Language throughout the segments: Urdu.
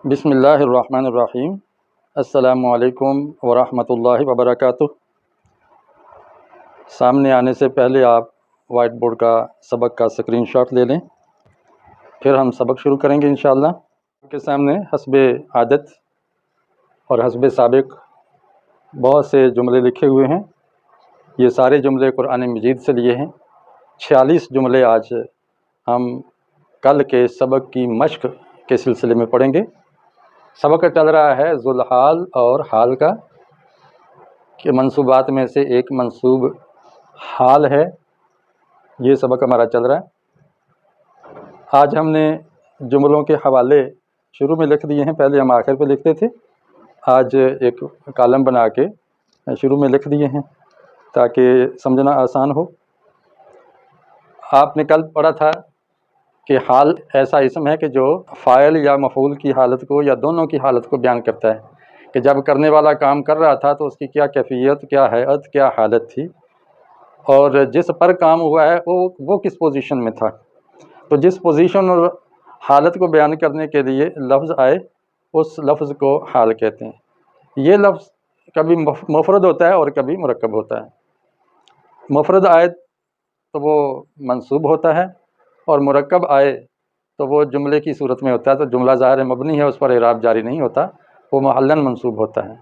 بسم اللہ الرحمن الرحیم۔ السلام علیکم ورحمۃ اللہ وبرکاتہ۔ سامنے آنے سے پہلے آپ وائٹ بورڈ کا سبق کا اسکرین شاٹ لے لیں، پھر ہم سبق شروع کریں گے انشاءاللہ۔ آپ کے سامنے حسب عادت اور حسب سابق بہت سے جملے لکھے ہوئے ہیں۔ یہ سارے جملے قرآن مجید سے لیے ہیں۔ 46 جملے آج ہم کل کے سبق کی مشق کے سلسلے میں پڑھیں گے۔ سبق چل رہا ہے ذوالحال اور حال کا، کہ منصوبات میں سے ایک منصوب حال ہے۔ یہ سبق ہمارا چل رہا ہے۔ آج ہم نے جملوں کے حوالے شروع میں لکھ دیے ہیں، پہلے ہم آخر پہ لکھتے تھے، آج ایک کالم بنا کے شروع میں لکھ دیے ہیں تاکہ سمجھنا آسان ہو۔ آپ نے کل پڑھا تھا کہ حال ایسا اسم ہے کہ جو فاعل یا مفعول کی حالت کو یا دونوں کی حالت کو بیان کرتا ہے، کہ جب کرنے والا کام کر رہا تھا تو اس کی کیا کیفیت، کیا ہیئت، کیا حالت تھی، اور جس پر کام ہوا ہے وہ کس پوزیشن میں تھا۔ تو جس پوزیشن اور حالت کو بیان کرنے کے لیے لفظ آئے اس لفظ کو حال کہتے ہیں۔ یہ لفظ کبھی مفرد ہوتا ہے اور کبھی مرکب ہوتا ہے۔ مفرد آئے تو وہ منصوب ہوتا ہے، اور مرکب آئے تو وہ جملے کی صورت میں ہوتا ہے، تو جملہ ظاہر مبنی ہے، اس پر اعراب جاری نہیں ہوتا، وہ محلاً منصوب ہوتا ہے۔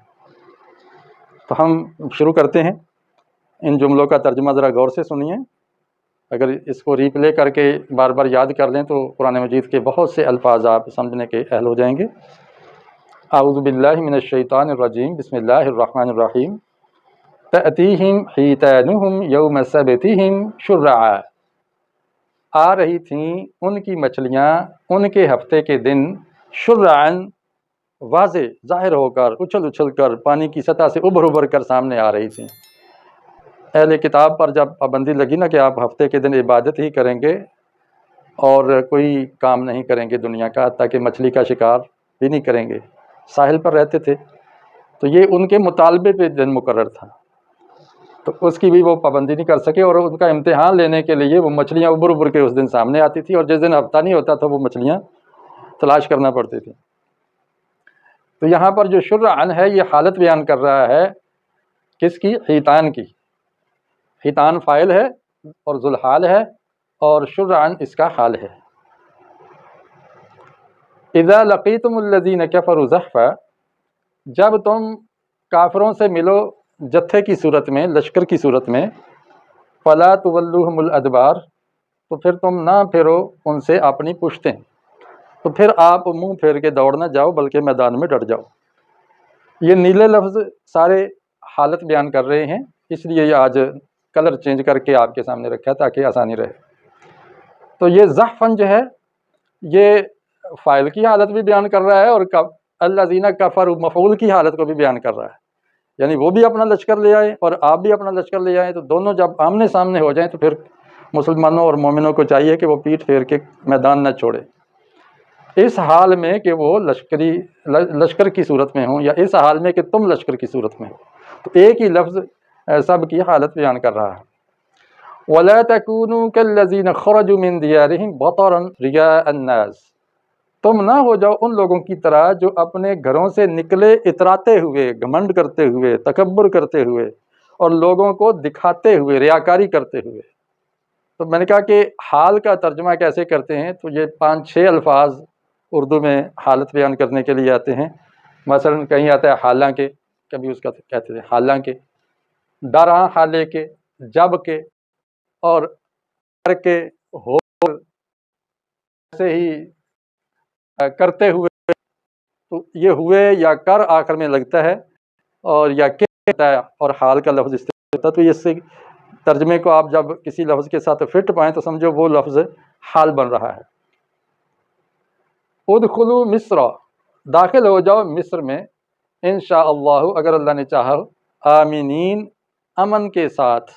تو ہم شروع کرتے ہیں۔ ان جملوں کا ترجمہ ذرا غور سے سنیے۔ اگر اس کو ری پلے کر کے بار بار یاد کر لیں تو قرآن مجید کے بہت سے الفاظ آپ سمجھنے کے اہل ہو جائیں گے۔ اعوذ باللہ من الشیطان الرجیم، بسم اللہ الرحمن الرحیم۔ تأتیہم حیتانہم یوم سبتہم شرعا، آ رہی تھیں ان کی مچھلیاں ان کے ہفتے کے دن شرعاً، واضح ظاہر ہو کر، اچھل اچھل کر، پانی کی سطح سے ابھر کر سامنے آ رہی تھیں۔ اہل کتاب پر جب پابندی لگی نا کہ آپ ہفتے کے دن عبادت ہی کریں گے اور کوئی کام نہیں کریں گے دنیا کا، تاکہ مچھلی کا شکار بھی نہیں کریں گے، ساحل پر رہتے تھے، تو یہ ان کے مطالبے پہ دن مقرر تھا، تو اس کی بھی وہ پابندی نہیں کر سکے، اور ان کا امتحان لینے کے لیے وہ مچھلیاں ابھر کے اس دن سامنے آتی تھی، اور جس دن ہفتہ نہیں ہوتا تھا وہ مچھلیاں تلاش کرنا پڑتی تھی۔ تو یہاں پر جو شرعاً ہے یہ حالت بیان کر رہا ہے، کس کی؟ حیتان کی۔ حیتان فاعل ہے اور ذوالحال ہے، اور شرعاً اس کا حال ہے۔ اذا لقیتم الذین کفروا زحفا، جب تم کافروں سے ملو جتھے کی صورت میں، لشکر کی صورت میں، فلا تولوہم الادبار، تو پھر تم نہ پھرو ان سے اپنی پشتیں، تو پھر آپ منہ پھیر کے دوڑ نہ جاؤ بلکہ میدان میں ڈٹ جاؤ۔ یہ نیلے لفظ سارے حالت بیان کر رہے ہیں، اس لیے یہ آج کلر چینج کر کے آپ کے سامنے رکھا ہے تاکہ آسانی رہے۔ تو یہ زحفاً جو ہے یہ فاعل کی حالت بھی بیان کر رہا ہے، اور الذین کفروا مفعول کی حالت کو بھی بیان کر رہا ہے، یعنی وہ بھی اپنا لشکر لے آئے اور آپ بھی اپنا لشکر لے آئیں، تو دونوں جب آمنے سامنے ہو جائیں تو پھر مسلمانوں اور مومنوں کو چاہیے کہ وہ پیٹھ پھیر کے میدان نہ چھوڑے، اس حال میں کہ وہ لشکر کی صورت میں ہوں، یا اس حال میں کہ تم لشکر کی صورت میں ہو۔ تو ایک ہی لفظ سب کی حالت بیان کر رہا ہے۔ وَلَا تَكُونُوا كَالَّذِينَ خَرَجُوا مِن دِيَارِهِمْ بَطَرًا رِئَاءَ النَّاسِ، تم نہ ہو جاؤ ان لوگوں کی طرح جو اپنے گھروں سے نکلے اتراتے ہوئے، گھمنڈ کرتے ہوئے، تکبر کرتے ہوئے، اور لوگوں کو دکھاتے ہوئے، ریاکاری کرتے ہوئے۔ تو میں نے کہا کہ حال کا ترجمہ کیسے کرتے ہیں، تو یہ 5-6 الفاظ اردو میں حالت بیان کرنے کے لیے آتے ہیں۔ مثلا کہیں آتا ہے حالانکہ، کبھی اس کا کہتے ہیں حالانکہ، درا حالے کے، جب کے، اور کر کے، ہو، ایسے ہی کرتے ہوئے، تو یہ ہوئے یا کر آخر میں لگتا ہے، اور یا کہ ہوتا ہے، اور حال کا لفظ استعمال ہوتا ہے۔ تو اس سے ترجمے کو آپ جب کسی لفظ کے ساتھ فٹ پائیں تو سمجھو وہ لفظ حال بن رہا ہے۔ ادخلوا مصر، داخل ہو جاؤ مصر میں، انشاءاللہ، اگر اللہ نے چاہا، آمینین، امن کے ساتھ،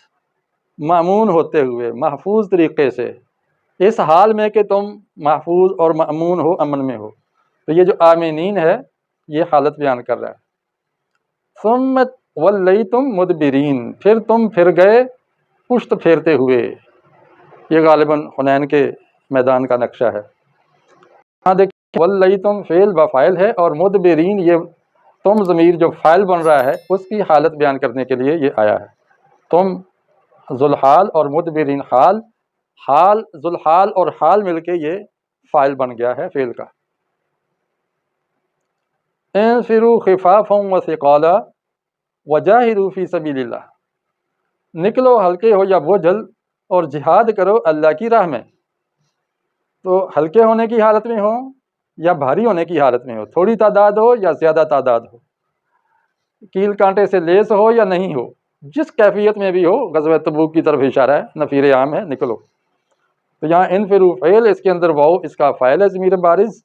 مأمون ہوتے ہوئے، محفوظ طریقے سے، اس حال میں کہ تم محفوظ اور مأمون ہو، امن میں ہو۔ تو یہ جو آمینین ہے یہ حالت بیان کر رہا ہے۔ ثم ولیتم مدبرین، پھر تم پھر گئے پشت پھیرتے ہوئے۔ یہ غالباً حنین کے میدان کا نقشہ ہے۔ ہاں دیکھیں ولی تم فعل بفائل ہے، اور مدبرین یہ تم ضمیر جو فائل بن رہا ہے اس کی حالت بیان کرنے کے لیے یہ آیا ہے۔ تم ذوالحال اور مدبرین حال، حال ذوالحال اور حال مل کے یہ فائل بن گیا ہے فعل کا۔ انفروا خفافا وثقالا وجاہدوا فی سبیل اللہ، نکلو ہلکے ہو یا بوجھل اور جہاد کرو اللہ کی راہ میں۔ تو ہلکے ہونے کی حالت میں ہو یا بھاری ہونے کی حالت میں ہو، تھوڑی تعداد ہو یا زیادہ تعداد ہو، کیل کانٹے سے لیس ہو یا نہیں ہو، جس کیفیت میں بھی ہو، غزوہ تبوک کی طرف اشارہ ہے، نفیر عام ہے، نکلو۔ تو یہاں انفروا فعل، اس کے اندر واو اس کا فاعل ہے ضمیر بارز،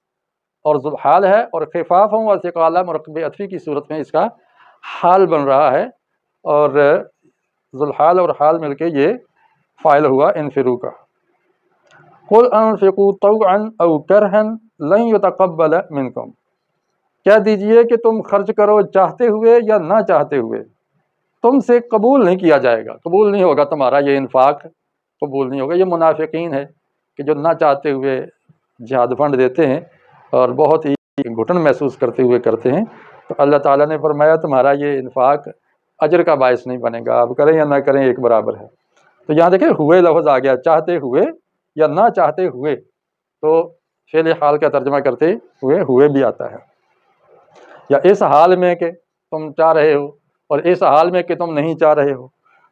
اور ذوالحال ہے، اور خفاف و ثقالا مرکب عطفی کی صورت میں اس کا حال بن رہا ہے، اور ذوالحال اور حال مل کے یہ فاعل ہوا انفروا کا۔ قل انفقوا طوعا او کرہا لن يتقبل منکم، کہہ دیجئے کہ تم خرچ کرو چاہتے ہوئے یا نہ چاہتے ہوئے، تم سے قبول نہیں کیا جائے گا، قبول نہیں ہوگا تمہارا یہ انفاق، قبول نہیں ہوگا۔ یہ منافقین ہے کہ جو نہ چاہتے ہوئے جہاد فنڈ دیتے ہیں اور بہت ہی گھٹن محسوس کرتے ہوئے کرتے ہیں، تو اللہ تعالیٰ نے فرمایا تمہارا یہ انفاق اجر کا باعث نہیں بنے گا، آپ کریں یا نہ کریں ایک برابر ہے۔ تو یہاں دیکھیں ہوئے لفظ آ گیا، چاہتے ہوئے یا نہ چاہتے ہوئے، تو فعل حال کا ترجمہ کرتے ہوئے بھی آتا ہے، یا اس حال میں کہ تم چاہ رہے ہو اور اس حال میں کہ تم نہیں چاہ رہے ہو۔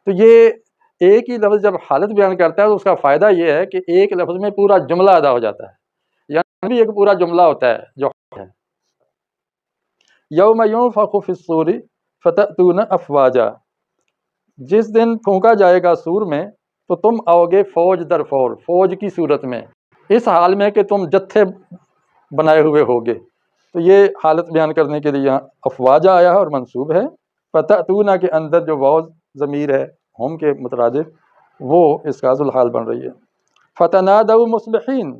تو یہ ایک ہی لفظ جب حالت بیان کرتا ہے تو اس کا فائدہ یہ ہے کہ ایک لفظ میں پورا جملہ ادا ہو جاتا ہے، یعنی بھی ایک پورا جملہ ہوتا ہے جو ہے یوم ینفخ فی الصور فتأتون افواجا، جس دن پھونکا جائے گا سور میں تو تم آؤ گے فوج در فوج، فوج کی صورت میں، اس حال میں کہ تم جتھے بنائے ہوئے ہوگے۔ تو یہ حالت بیان کرنے کے لیے یہاں افواجہ آیا ہے اور منصوب ہے۔ فتأتون کے اندر جو واو ضمیر ہے ہم کے مترادف، وہ اس کا ذوالحال بن رہی ہے۔ فتنادوا مصبحین،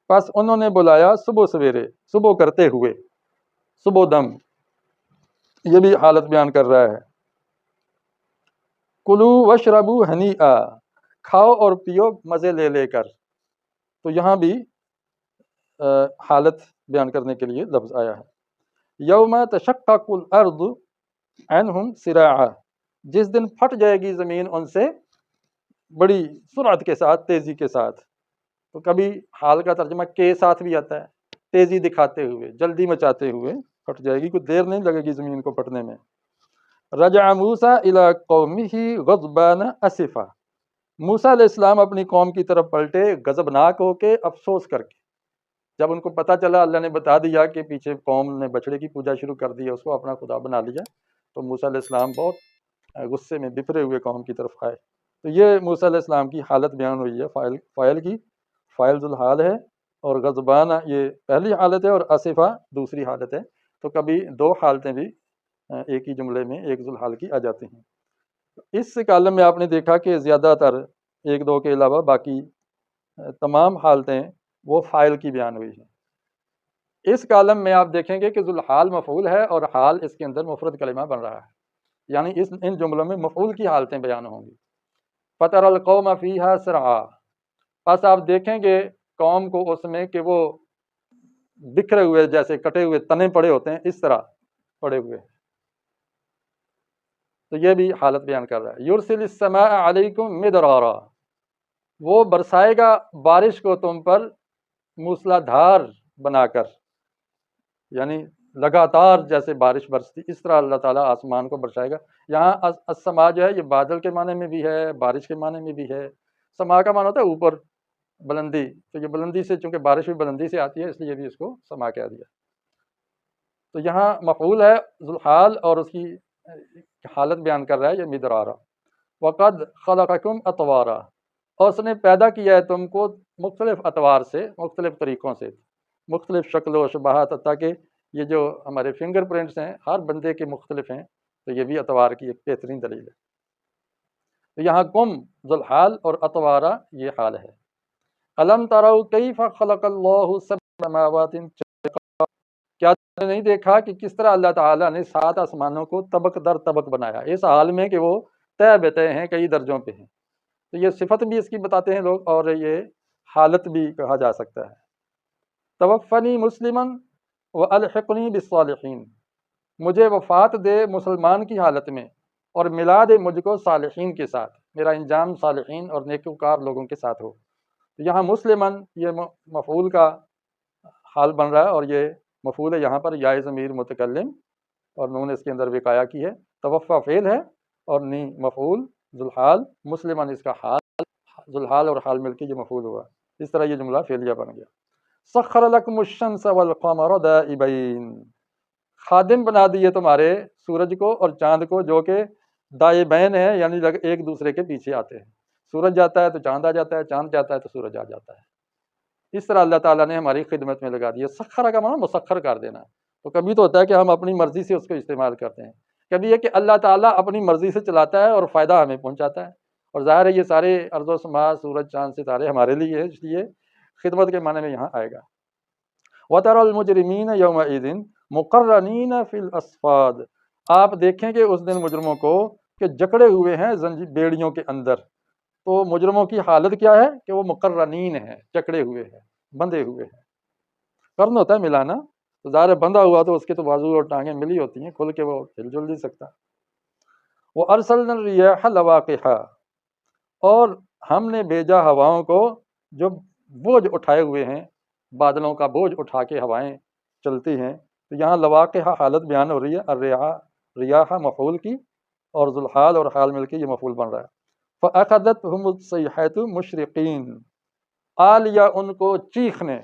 پس انہوں نے بلایا صبح سویرے، صبح کرتے ہوئے، صبح دم، یہ بھی حالت بیان کر رہا ہے۔ کلو وشربوا ہنیئا، کھاؤ اور پیو مزے لے لے کر، تو یہاں بھی حالت بیان کرنے کے لیے لفظ آیا ہے۔ یوم تشقق الارض عنہم سراعا، جس دن پھٹ جائے گی زمین ان سے بڑی سرعت کے ساتھ، تیزی کے ساتھ۔ تو کبھی حال کا ترجمہ کے ساتھ بھی آتا ہے، تیزی دکھاتے ہوئے، جلدی مچاتے ہوئے پھٹ جائے گی، کوئی دیر نہیں لگے گی زمین کو پھٹنے میں۔ رجع موسیٰ الی قومہ غضبان اسفا، موسیٰ علیہ السلام اپنی قوم کی طرف پلٹے غضبناک ہو کے، افسوس کر کے۔ جب ان کو پتہ چلا، اللہ نے بتا دیا کہ پیچھے قوم نے بچڑے کی پوجا شروع کر دی ہے، اس کو اپنا خدا بنا لیا، تو موسیٰ علیہ السلام بہت غصے میں بفرے ہوئے قوم کی طرف آئے۔ تو یہ موسیٰ علیہ السلام کی حالت بیان ہوئی ہے فاعل کی، فاعل ذوالحال ہے، اور غضبان یہ پہلی حالت ہے اور اسفا دوسری حالت ہے۔ تو کبھی دو حالتیں بھی ایک ہی جملے میں ایک ذوالحال کی آ جاتی ہیں۔ اس کالم میں آپ نے دیکھا کہ زیادہ تر ایک دو کے علاوہ باقی تمام حالتیں وہ فاعل کی بیان ہوئی ہیں۔ اس کالم میں آپ دیکھیں گے کہ ذوالحال مفعول ہے اور حال اس کے اندر مفرد کلمہ بن رہا ہے، یعنی ان جملوں میں مفعول کی حالتیں بیان ہوں گی۔ فَتَرَ الْقَوْمَ فِيهَا سَرْعَا، پس آپ دیکھیں گے قوم کو اس میں کہ وہ بکھرے ہوئے، جیسے کٹے ہوئے تنے پڑے ہوتے ہیں اس طرح پڑے ہوئے۔ تو یہ بھی حالت بیان کر رہا ہے۔ یرسل السماء علیکم مدرارا، وہ برسائے گا بارش کو تم پر موسلا دھار بنا کر، یعنی لگاتار جیسے بارش برستی اس طرح اللہ تعالیٰ آسمان کو برسائے گا۔ یہاں السماء جو ہے یہ بادل کے معنی میں بھی ہے، بارش کے معنی میں بھی ہے۔ سماء کا معنی ہوتا ہے اوپر، بلندی، تو یہ بلندی سے، چونکہ بارش بھی بلندی سے آتی ہے اس لیے بھی اس کو سماء کہہ دیا۔ تو یہاں مفعول ہے ذوالحال اور اس کی حالت بیان کر رہا ہے یہ مدرارا۔ وقد خلقکم اطوارا، اور اس نے پیدا کیا ہے تم کو مختلف اطوار سے، مختلف طریقوں سے، مختلف شکل و شباہت، حتیٰ کہ یہ جو ہمارے فنگر پرنٹس ہیں ہر بندے کے مختلف ہیں، تو یہ بھی اطوار کی ایک بہترین دلیل ہے۔ تو یہاں کم ذوالحال اور اطوارا یہ حال ہے۔ الم تروا کیف خلق اللہ سبع سماوات طباقا، کیا تم نے نہیں دیکھا کہ کس طرح اللہ تعالیٰ نے 7 آسمانوں کو طبق در طبق بنایا، اس حال میں کہ وہ طے بتے ہیں، کئی درجوں پہ ہیں۔ تو یہ صفت بھی اس کی بتاتے ہیں لوگ، اور یہ حالت بھی کہا جا سکتا ہے۔ توفنی مسلمن و الحقنی بالصالحین، مجھے وفات دے مسلمان کی حالت میں اور ملا دے مجھ کو صالحین کے ساتھ، میرا انجام صالحین اور نیکوکار لوگوں کے ساتھ ہو۔ یہاں مسلمن یہ مفعول کا حال بن رہا ہے، اور یہ مفعول ہے یہاں پر یا ضمیر متکلم، اور نون اس کے اندر وقایا کی ہے۔ توفع فعل ہے اور نی مفعول، ذوالحال مسلمن اس کا حال، ذوالحال اور حال مل کے یہ مفعول ہوا، اس طرح یہ جملہ فعلیہ بن گیا۔ سخر لکم الشمس والقمر دائبین، خادم بنا دیے تمہارے سورج کو اور چاند کو، جو کہ دائبین ہیں، یعنی ایک دوسرے کے پیچھے آتے ہیں۔ سورج جاتا ہے تو چاند آ جاتا ہے، چاند جاتا ہے تو سورج آ جاتا ہے۔ اس طرح اللہ تعالیٰ نے ہماری خدمت میں لگا دیا۔ سخر کا معنی مسخر کر دینا، تو کبھی تو ہوتا ہے کہ ہم اپنی مرضی سے اس کو استعمال کرتے ہیں، کبھی یہ کہ اللہ تعالیٰ اپنی مرضی سے چلاتا ہے اور فائدہ ہمیں پہنچاتا ہے، اور ظاہر ہے یہ سارے ارض و سما، سورج چاند ستارے ہمارے لیے ہے، اس لیے خدمت کے معنی میں یہاں آئے گا۔ وَتَرَى الْمُجْرِمِينَ يَوْمَئِذٍ مُقَرَّنِينَ فِي الْأَصْفَادِ، آپ دیکھیں گے اس دن مجرموں کو کہ جکڑے ہوئے ہیں بیڑیوں کے اندر۔ تو مجرموں کی حالت کیا ہے کہ وہ مقرنین ہیں، جکڑے ہوئے ہیں، بندھے ہوئے ہیں۔ قرن ہوتا ہے ملانا، تو ظاہر ہے بندھا ہوا تو اس کے تو بازو اور ٹانگیں ملی ہوتی ہیں، کھل کے وہ ہل جل نہیں سکتا۔ وَأَرْسَلْنَا الرِّيَاحَ لَوَاقِحَ، اور ہم نے بھیجا ہواؤں کو جو بوجھ اٹھائے ہوئے ہیں، بادلوں کا بوجھ اٹھا کے ہوائیں چلتی ہیں۔ تو یہاں لواقحہ حالت بیان ہو رہی ہے، ریاح مفعول کی، اور ذوالحال اور حال مل کے یہ مفعول بن رہا ہے۔ فَأَخَذَتْهُمُ الصَّيْحَةُ مُشْرِقِينَ، آ لیا ان کو چیخ نے۔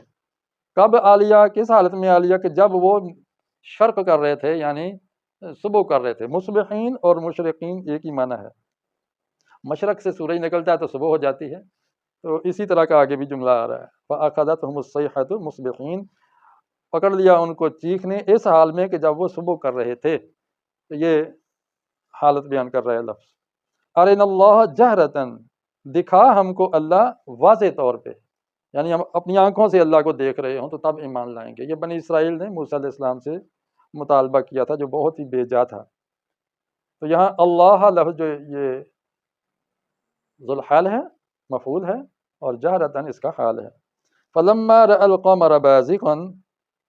کب آ لیا؟ کس حالت میں آ لیا؟ کہ جب وہ شرق کر رہے تھے، یعنی صبح کر رہے تھے۔ مصبحین اور مشرقین ایک ہی معنی ہے، مشرق سے سورج نکلتا ہے تو صبح ہو جاتی ہے، تو اسی طرح کا آگے بھی جملہ آ رہا ہے۔ فَأَخَذَتْهُمُ الصَّيْحَةُ مُصْبِحِينَ، پکڑ لیا ان کو چیخ نے، اس حال میں کہ جب وہ صبح کر رہے تھے۔ تو یہ حالت بیان کر رہا ہے لفظ۔ أَرِنَا اللَّهَ جَهْرَةً، دکھا ہم کو اللہ واضح طور پہ، یعنی ہم اپنی آنکھوں سے اللہ کو دیکھ رہے ہوں تو تب ایمان لائیں گے۔ یہ بنی اسرائیل نے موسیٰ علیہ السلام سے مطالبہ کیا تھا، جو بہت ہی بے جا تھا۔ تو یہاں اللہ لفظ جو یہ ذوالحال ہے، مفعول ہے، اور جہرتاً اس کا حال ہے۔ فَلَمَّا رَأَى الْقَمَرَ بَازِغًا،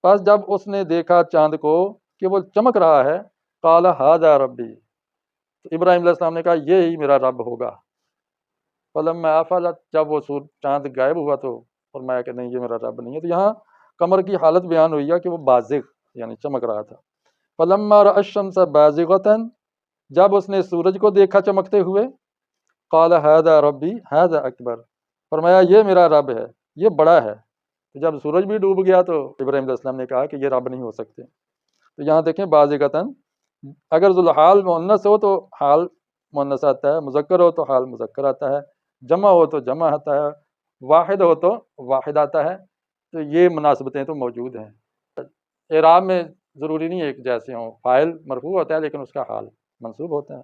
پس جب اس نے دیکھا چاند کو کہ وہ چمک رہا ہے، قَالَ هَذَا رَبِّي، تو ابراہیم علیہ السلام نے کہا یہی میرا رب ہوگا۔ فَلَمَّا أَفَلَتْ، جب وہ چاند غائب ہوا تو فرمایا کہ نہیں، یہ میرا رب نہیں ہے۔ تو یہاں قمر کی حالت بیان ہوئی ہے کہ وہ بازغ، یعنی چمک رہا تھا۔ فَلَمَّا رَأَى الشَّمْسَ بَازِغَةً، جب اس نے سورج کو دیکھا چمکتے ہوئے، قَالَ هَذَا رَبِّي هَذَا أَكْبَرُ، فرمایا یہ میرا رب ہے، یہ بڑا ہے۔ تو جب سورج بھی ڈوب گیا تو ابراہیم علیہ السلام نے کہا کہ یہ رب نہیں ہو سکتے۔ تو یہاں دیکھیں بازغةً، اگر ذوالحال مؤنث ہو تو حال مؤنث آتا ہے، مذکر ہو تو حال مذکر آتا ہے، جمع ہو تو جمع آتا ہے، واحد ہو تو واحد آتا ہے۔ تو یہ مناسبتیں تو موجود ہیں۔ اعراب میں ضروری نہیں ایک جیسے ہوں، فاعل مرفوع ہوتا ہے لیکن اس کا حال منصوب ہوتا ہے۔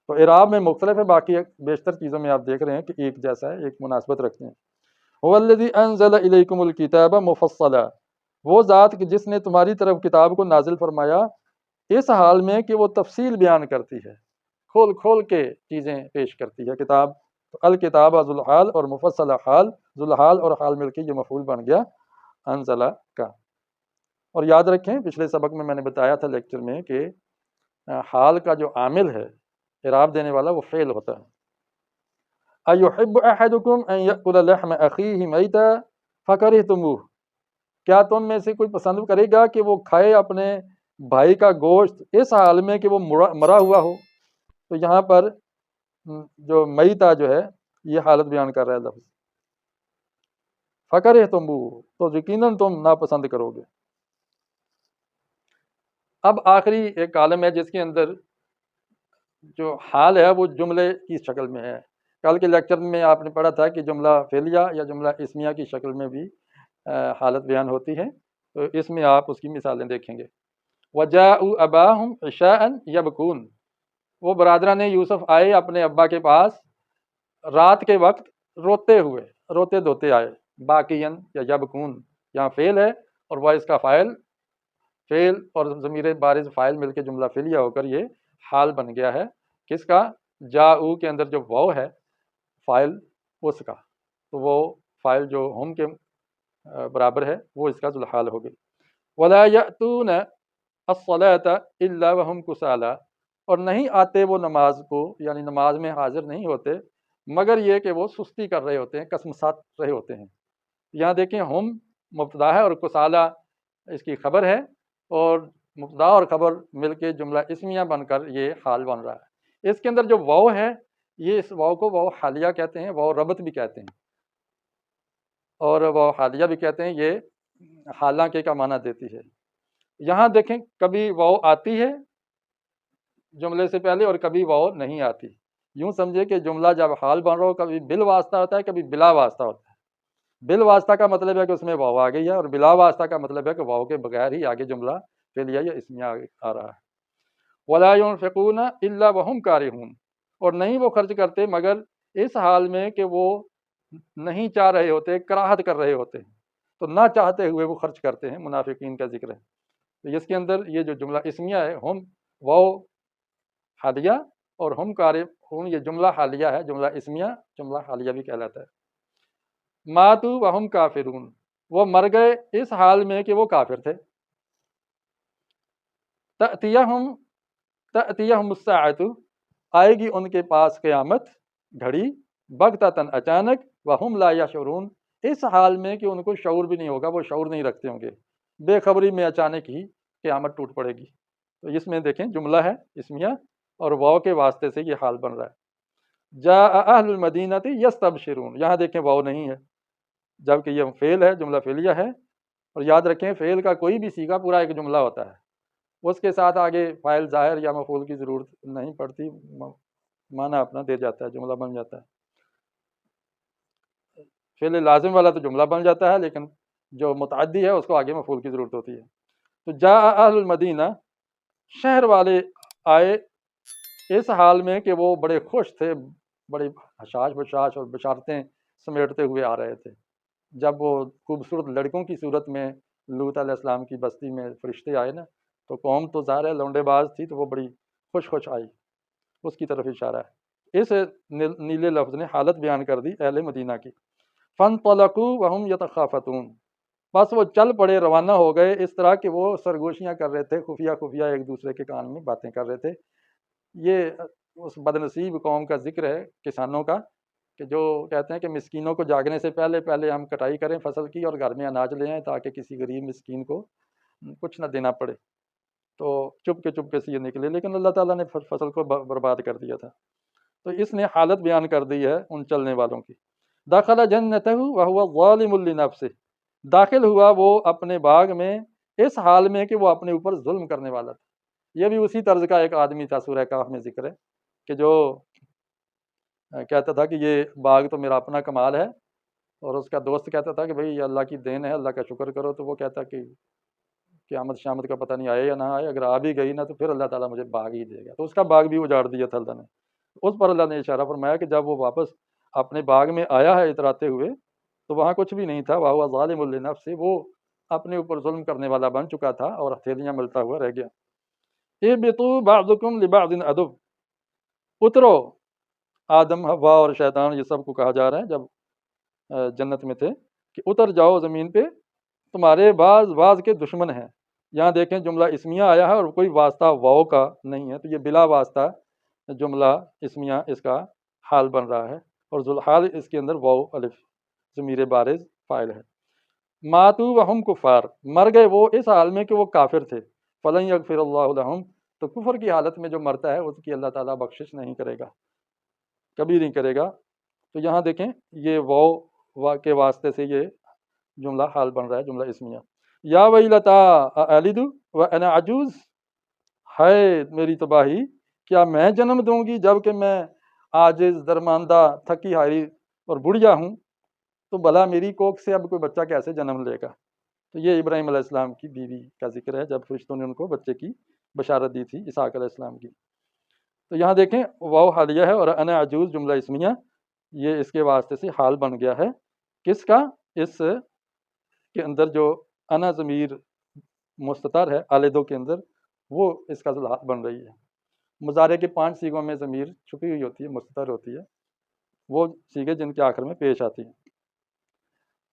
تو اعراب میں مختلف ہے، باقی بیشتر چیزوں میں آپ دیکھ رہے ہیں کہ ایک جیسا ہے، ایک مناسبت رکھتے ہیں۔ هو الذی انزل الیکم الکتاب مفصلا، وہ ذات جس نے تمہاری طرف کتاب کو نازل فرمایا اس حال میں کہ وہ تفصیل بیان کرتی ہے، کھول کھول کے چیزیں پیش کرتی ہے کتاب۔ تو الکتاب ذوالحال اور مفصل حال، ذوالحال اور حال مل کے یہ مفعول بن گیا انزلہ کا۔ اور یاد رکھیں پچھلے سبق میں نے بتایا تھا لیکچر میں کہ حال کا جو عامل ہے اعراب دینے والا، وہ فعل ہوتا ہے۔ أَيُحِبُّ أَحَدُكُمْ أَن يَأْكُلَ لَحْمَ أَخِيهِ مَيْتًا فَكَرِهْتُمُوهُ، کیا تم میں سے کوئی پسند کرے گا کہ وہ کھائے اپنے بھائی کا گوشت اس حال میں کہ وہ مرا ہوا ہو؟ تو یہاں پر جو میتہ جو ہے یہ حالت بیان کر رہا ہے لفظ، فَكَرِهْتُمُوهُ، تو یقیناً تم ناپسند کرو گے۔ اب آخری ایک کالم ہے جس کے اندر جو حال ہے وہ جملے کی شکل میں ہے۔ کل کے لیکچر میں آپ نے پڑھا تھا کہ جملہ فعلیہ یا جملہ اسمیہ کی شکل میں بھی حالت بیان ہوتی ہے، تو اس میں آپ اس کی مثالیں دیکھیں گے۔ وَجَاءُوا أَبَاهُمْ عِشَاءً يَبْكُونَ، وہ برادران یوسف آئے اپنے ابا کے پاس رات کے وقت روتے ہوئے، روتے دھوتے آئے۔ باقین یا یبکون یہاں فعل ہے اور وہ اس کا فاعل، فعل اور ضمیر بارز فاعل مل کے جملہ فعلیہ ہو کر یہ حال بن گیا ہے۔ کس کا؟ جاؤ کے اندر جو واو ہے فاعل اس کا، تو وہ فاعل جو ہم کے برابر ہے، وہ اس کا ذوالحال ہو گئی۔ وَلَا يَأْتُونَ الصَّلَاةَ إِلَّا وَهُمْ كُسَالَىٰ، اور نہیں آتے وہ نماز کو، یعنی نماز میں حاضر نہیں ہوتے مگر یہ کہ وہ سستی کر رہے ہوتے ہیں، کسمسات رہے ہوتے ہیں۔ یہاں دیکھیں ہم مبتدا ہے اور کسالہ اس کی خبر ہے، اور مبتدا اور خبر مل کے جملہ اسمیہ بن کر یہ حال بن رہا ہے۔ اس کے اندر جو واو ہے، یہ اس واو کو واو حالیہ کہتے ہیں، واو ربط بھی کہتے ہیں، اور واو حالیہ بھی کہتے ہیں۔ یہ حالانکہ کا معنی دیتی ہے۔ یہاں دیکھیں کبھی واو آتی ہے جملے سے پہلے اور کبھی واو نہیں آتی۔ یوں سمجھے کہ جملہ جب حال بن رہا ہو کبھی بل واسطہ ہوتا ہے، کبھی بلا واسطہ ہوتا ہے۔ بل واسطہ کا مطلب ہے کہ اس میں واو آ گئی ہے، اور بلا واسطہ کا مطلب ہے کہ واو کے بغیر ہی آگے جملہ فعلیہ یا اسمیہ آ رہا ہے۔ وَلَا يُنْفِقُونَ إِلَّا وَهُمْ كَارِهُونَ، اور نہیں وہ خرچ کرتے مگر اس حال میں کہ وہ نہیں چاہ رہے ہوتے، کراہت کر رہے ہوتے ہیں، تو نہ چاہتے ہوئے وہ خرچ کرتے ہیں۔ منافقین کا ذکر ہے۔ تو اس کے اندر یہ جو جملہ اسمیہ ہے، ہم واو حالیہ اور ہم کارہون، یہ جملہ حالیہ ہے، جملہ اسمیہ جملہ حالیہ بھی کہلاتا ہے۔ ماتو وہم کافرون، وہ مر گئے اس حال میں کہ وہ کافر تھے۔ تأتیہم الساعۃ، آئے گی ان کے پاس قیامت گھڑی، بغتۃ اچانک، وہم لا یشعرون، اس حال میں کہ ان کو شعور بھی نہیں ہوگا، وہ شعور نہیں رکھتے ہوں گے، بے خبری میں اچانک ہی قیامت ٹوٹ پڑے گی۔ تو اس میں دیکھیں جملہ ہے اسمیہ اور واو کے واسطے سے یہ حال بن رہا ہے۔ جاء اہل المدینۃ یستبشرون، یہاں دیکھیں واو نہیں ہے جبکہ یہ فعل ہے، جملہ فعلیہ ہے، اور یاد رکھیں فعل کا کوئی بھی صیغہ پورا ایک جملہ ہوتا ہے، اس کے ساتھ آگے فاعل ظاہر یا مفعول کی ضرورت نہیں پڑتی، معنی اپنا دے جاتا ہے، جملہ بن جاتا ہے۔ فعل لازم والا تو جملہ بن جاتا ہے، لیکن جو متعدی ہے اس کو آگے مفعول کی ضرورت ہوتی ہے۔ تو جاء اہل المدینہ، شہر والے آئے اس حال میں کہ وہ بڑے خوش تھے، بڑی حشاش بشاش اور بشارتیں سمیٹتے ہوئے آ رہے تھے۔ جب وہ خوبصورت لڑکوں کی صورت میں لوط علیہ السلام کی بستی میں فرشتے آئے نا، تو قوم تو ظاہر ہے لونڈے باز تھی، تو وہ بڑی خوش آئی، اس کی طرف اشارہ ہے۔ اس نیلے لفظ نے حالت بیان کر دی اہل مدینہ کی۔ فانطلقوا وهم يتخافتون، بس وہ چل پڑے، روانہ ہو گئے، اس طرح کہ وہ سرگوشیاں کر رہے تھے، خفیہ ایک دوسرے کے کان میں باتیں کر رہے تھے۔ یہ اس بدنصیب قوم کا ذکر ہے، کسانوں کا، کہ جو کہتے ہیں کہ مسکینوں کو جاگنے سے پہلے ہم کٹائی کریں فصل کی اور گھر میں اناج لے آئیں تاکہ کسی غریب مسکین کو کچھ نہ دینا پڑے۔ تو چپ کے سے یہ نکلے، لیکن اللہ تعالیٰ نے فصل کو برباد کر دیا تھا۔ تو اس نے حالت بیان کر دی ہے ان چلنے والوں کی۔ دخل جنتہ وہو ظالم لنفسہ، داخل ہوا وہ اپنے باغ میں اس حال میں کہ وہ اپنے اوپر ظلم کرنے والا تھا۔ یہ بھی اسی طرز کا ایک آدمی تھا، سورہ کہف میں ذکر ہے، کہ جو کہتا تھا کہ یہ باغ تو میرا اپنا کمال ہے، اور اس کا دوست کہتا تھا کہ بھئی یہ اللہ کی دین ہے، اللہ کا شکر کرو، تو وہ کہتا کہ قیامت شامت کا پتہ نہیں آئے یا نہ آئے، اگر آ بھی گئی نا تو پھر اللہ تعالیٰ مجھے باغ ہی دے گا۔ تو اس کا باغ بھی اجاڑ دیا تھا اللہ نے۔ اس پر اللہ نے اشارہ فرمایا کہ جب وہ واپس اپنے باغ میں آیا ہے اتراتے ہوئے، تو وہاں کچھ بھی نہیں تھا، وَهُوَ ظَالِمٌ لِنَفْسِهِ، وہ اپنے اوپر ظلم کرنے والا بن چکا تھا اور ہتھیلیاں ملتا ہوا رہ گیا۔ اِهْبِطُوا بَعْضُكُمْ لِبَعْضٍ عَدُوٌّ، اترو، آدم حوا اور شیطان یہ سب کو کہا جا رہا ہے جب جنت میں تھے کہ اتر جاؤ زمین پہ، تمہارے بعض کے دشمن ہیں۔ یہاں دیکھیں جملہ اسمیہ آیا ہے اور کوئی واسطہ واو کا نہیں ہے، تو یہ بلا واسطہ جملہ اسمیہ اس کا حال بن رہا ہے، اور ذوالحال اس کے اندر واو الف ضمیر بارز فاعل ہے۔ ماتو وہم کفار، مر گئے وہ اس حال میں کہ وہ کافر تھے۔ فلن یغفر اللہ لہم، تو کفر کی حالت میں جو مرتا ہے اس کی اللہ تعالیٰ بخشش نہیں کرے گا، کبھی نہیں کرے گا۔ تو یہاں دیکھیں یہ واو کے واسطے سے یہ جملہ حال بن رہا ہے، جملہ اسمیہ۔ یا ویلتا اَأَلِدُ وَأَنَا عجوز، ہے میری تباہی، کیا میں جنم دوں گی جب کہ میں عاجز، درماندہ، تھکی ہاری اور بڑھیا ہوں، تو بھلا میری کوکھ سے اب کوئی بچہ کیسے جنم لے گا۔ تو یہ ابراہیم علیہ السلام کی بیوی کا ذکر ہے، جب فرشتوں نے ان کو بچے کی بشارت دی تھی، اسحاق علیہ السلام کی۔ تو یہاں دیکھیں واو حالیہ ہے اور انا عجوز جملہ اسمیہ، یہ اس کے واسطے سے حال بن گیا ہے۔ کس کا؟ اس کے اندر جو انا ضمیر مستتر ہے آلیدو کے اندر، وہ اس کا ذوالحال بن رہی ہے۔ مضارع کے 5 صیغوں میں ضمیر چھپی ہوئی ہوتی ہے، مستتر ہوتی ہے، وہ صیغے جن کے آخر میں پیش آتی ہیں۔